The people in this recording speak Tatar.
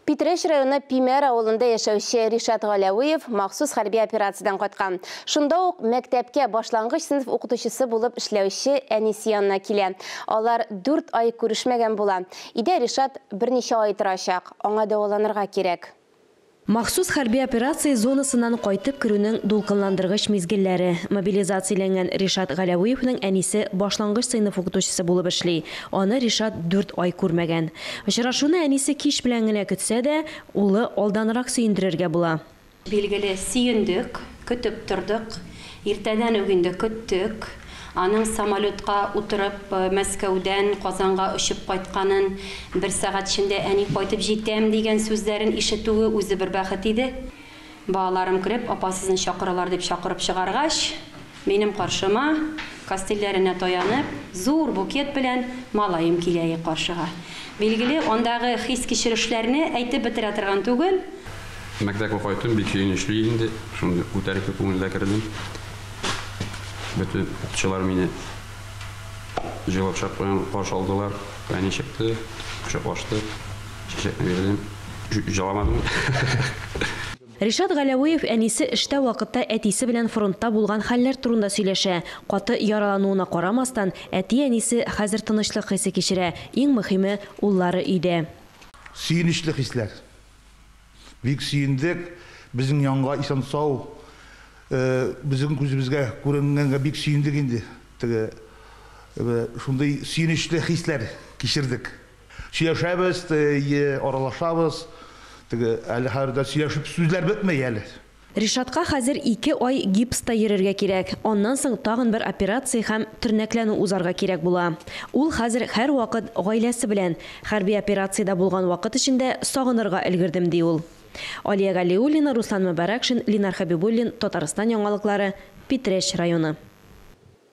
Питреш районы Пимер ауылында яшәүче Ришат Галявиев махсус хәрби операциядан кайткан. Шунда ук мәктәпкә башлангыч сыйныф укытучысы булып эшләүче әнисе янына килә. Алар 4 ай күрешмәгән була. Иде Ришат берничә ай торачак. Аңа дәваланырга кирәк. Махсус хәрби операция зонасынан кайтып керүнең дулкынландыргыч мизгелләре. Мобилизацияләнгән Ришат Галявиевның әнисе башлангыч сыйныф укытучысы булып эшли. Аны Ришат 4 ай күрмәгән. Очрашуны әнисе кич белән генә көтсә дә, улы алданрак сөендерергә була. Билгеле сөендек, көтеп тордык. Иртәдән үк инде көттек. Аның самолетка утырып Мәскәүдән Казанга очып кайтканын, 1 сәгать эчендә әни кайтып җитәм дигән сүзләрен ишетүе үзе бер бәхет иде. Балаларым кирип, апасызны чакыралар дип чакырып чыгаргач, минем каршыма кастелләренә таянып, зур букет белән малаем килә каршыга. Билгеле, ондагы хис кичерешләрне әйтеп бетерә торган түгел. Мәктәпкә кайтым, бик сөенечле инде. Шундый күтәреп күңелдә кердем. Bütün okçular beni cevap şapkayan karşı aldılar. Beni çekti, kucaklaştı, çiçekle verdim. Jalamadım. Ришат Галявиев әнисе эштә вакытта әтисе белән фронтта булган хәлләр турында сөйләшә. Каты яралануына карамастан, әти-әнисе хәзер тынычлык хисе кичерә. Иң мөһиме уллары өйдә. Сөенечле хисләр. Бик сөендек, безнең янга исән сау. Bizim күзебезгә күренгәнгә бик сөендек инде. Шундай сөенечле хисләр кичердек. Сөйләшәбез, аралашабыз. Әле һәрдә сөйләшеп сүзләр бетмәй әле. Ришатка хәзер 2 ай гипста йөрергә кирәк. Аннан соң тагын бер операция һәм тернәкләнү узарга кирәк була. Ул хәзер һәр вакыт гаиләсе белән хәрби операциядә булган вакыт эчендә сагынырга өлгердем ди ул. Алия Галиуллина, Руслан Мөбәрәкшин, Линар Хабибуллин, Татарстан яңалыклары, Питреш районы.